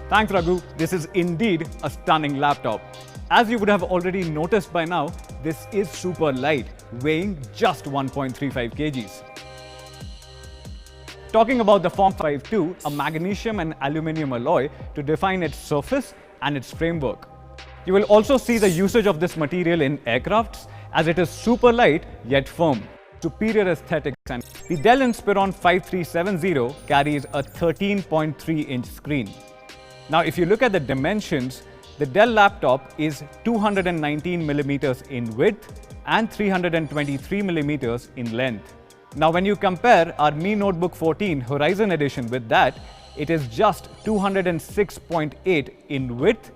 Thanks Raghu, this is indeed a stunning laptop. As you would have already noticed by now, this is super light, weighing just 1.35 kgs. Talking about the Form 5.2, a magnesium and aluminium alloy to define its surface and its framework. You will also see the usage of this material in aircrafts as it is super light yet firm. Superior aesthetics, and the Dell Inspiron 5370 carries a 13.3-inch screen. Now if you look at the dimensions, the Dell laptop is 219mm in width and 323mm in length. Now when you compare our Mi Notebook 14 Horizon Edition with that, it is just 206.8 in width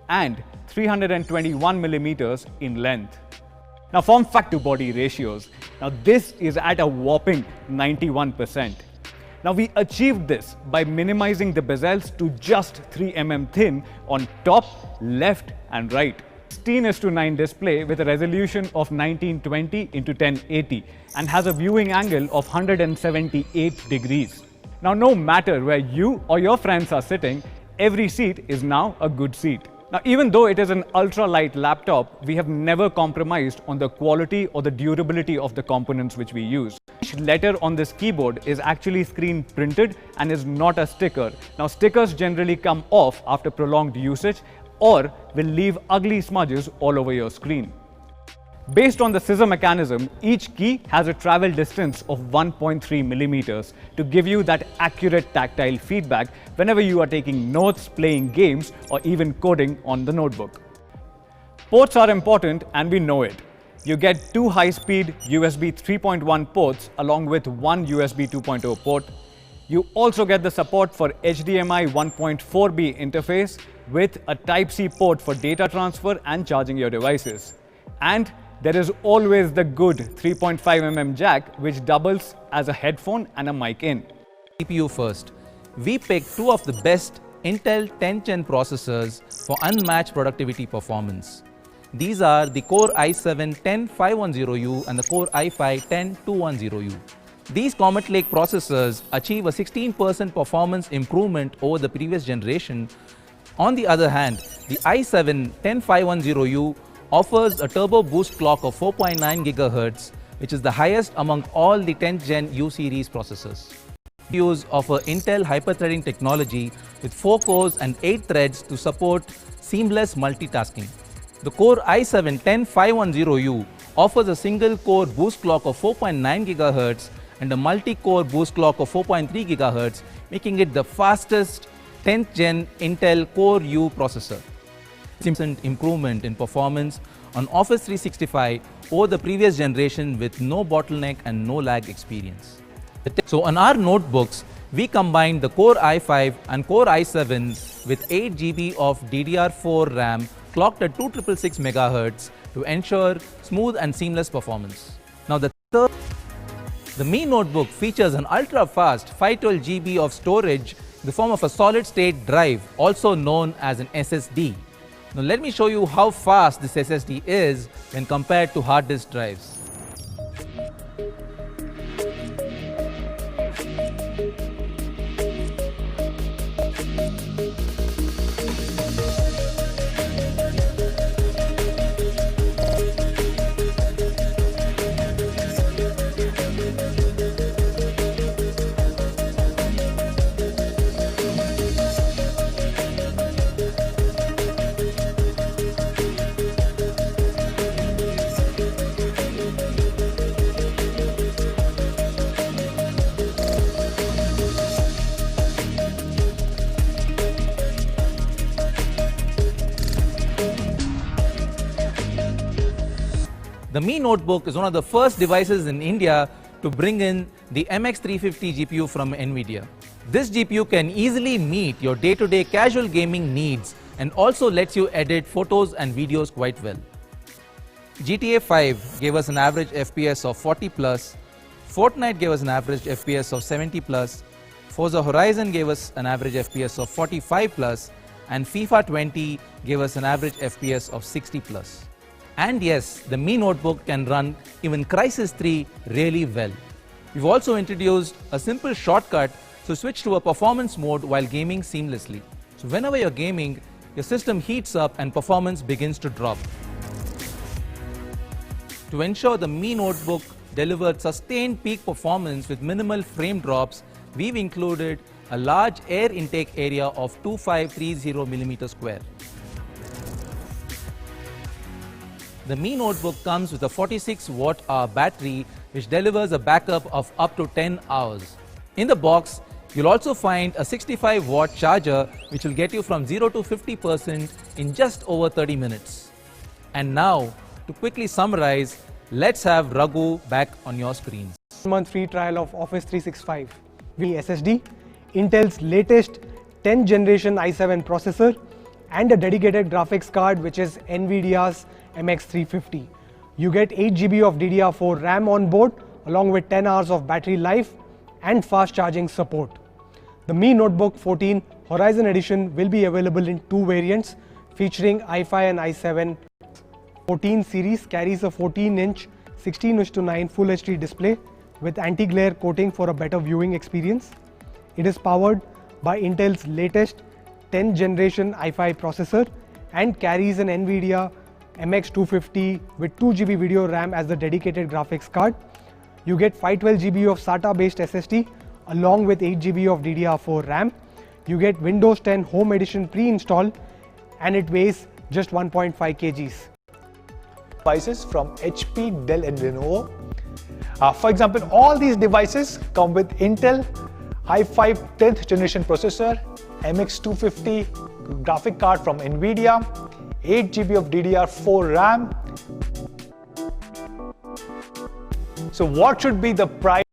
and 321mm in length. Now form factor body ratios. Now this is at a whopping 91%. Now we achieved this by minimizing the bezels to just 3 mm thin on top, left and right. 16:9 display with a resolution of 1920 x 1080 and has a viewing angle of 178 degrees. Now no matter where you or your friends are sitting, every seat is now a good seat. Now even though it is an ultra-light laptop, we have never compromised on the quality or the durability of the components which we use. Each letter on this keyboard is actually screen printed and is not a sticker. Now stickers generally come off after prolonged usage or will leave ugly smudges all over your screen. Based on the scissor mechanism, each key has a travel distance of 1.3mm to give you that accurate tactile feedback whenever you are taking notes, playing games, or even coding on the notebook. Ports are important and we know it. You get 2 high-speed USB 3.1 ports along with 1 USB 2.0 port. You also get the support for HDMI 1.4b interface with a Type-C port for data transfer and charging your devices. And there is always the good 3.5mm jack which doubles as a headphone and a mic in. CPU first. We picked 2 of the best Intel 10th Gen processors for unmatched productivity performance. These are the Core i7-10510U and the Core i5-10210U. These Comet Lake processors achieve a 16% performance improvement over the previous generation. On the other hand, the i7-10510U offers a turbo boost clock of 4.9 GHz, which is the highest among all the 10th Gen U series processors. CPUs offer Intel hyper-threading technology with 4 cores and 8 threads to support seamless multitasking. The Core i7-10510U offers a single core boost clock of 4.9 GHz and a multi-core boost clock of 4.3 GHz, making it the fastest 10th Gen Intel Core U processor. Improvement in performance on Office 365 over the previous generation with no bottleneck and no lag experience. So on our notebooks, we combined the Core i5 and Core i7 with 8 GB of DDR4 RAM clocked at 2666 MHz to ensure smooth and seamless performance. Now the Mi Notebook features an ultra-fast 512 GB of storage in the form of a solid-state drive, also known as an SSD. Now let me show you how fast this SSD is when compared to hard disk drives. The Mi Notebook is one of the first devices in India to bring in the MX350 GPU from NVIDIA. This GPU can easily meet your day-to-day casual gaming needs and also lets you edit photos and videos quite well. GTA 5 gave us an average FPS of 40 plus, Fortnite gave us an average FPS of 70 plus, Forza Horizon gave us an average FPS of 45 plus, and FIFA 20 gave us an average FPS of 60 plus. And yes, the Mi Notebook can run even Crysis 3 really well. We've also introduced a simple shortcut to switch to a performance mode while gaming seamlessly. So whenever you're gaming, your system heats up and performance begins to drop. To ensure the Mi notebook delivered sustained peak performance with minimal frame drops, we've included a large air intake area of 2530 mm square. The Mi notebook comes with a 46 watt-hour battery which delivers a backup of up to 10 hours. In the box, you'll also find a 65 watt charger which will get you from 0 to 50% in just over 30 minutes. And now, to quickly summarize, let's have Raghu back on your screens. 1-month free trial of Office 365. SSD, Intel's latest 10th generation i7 processor, and a dedicated graphics card which is NVIDIA's MX350. You get 8 GB of DDR4 RAM on board along with 10 hours of battery life and fast charging support. The Mi Notebook 14 Horizon Edition will be available in two variants featuring i5 and i7. 14 series carries a 14-inch 16:9 Full HD display with anti-glare coating for a better viewing experience. It is powered by Intel's latest 10th generation i5 processor and carries an NVIDIA MX250 with 2 GB video RAM as the dedicated graphics card. You get 512 GB of SATA based SSD along with 8 GB of DDR4 RAM. You get Windows 10 Home Edition pre-installed and it weighs just 1.5 kgs. Devices from HP, Dell and Lenovo. For example, all these devices come with Intel i5 10th generation processor, MX250 graphic card from NVIDIA, 8 GB of DDR4 RAM. So what should be the price?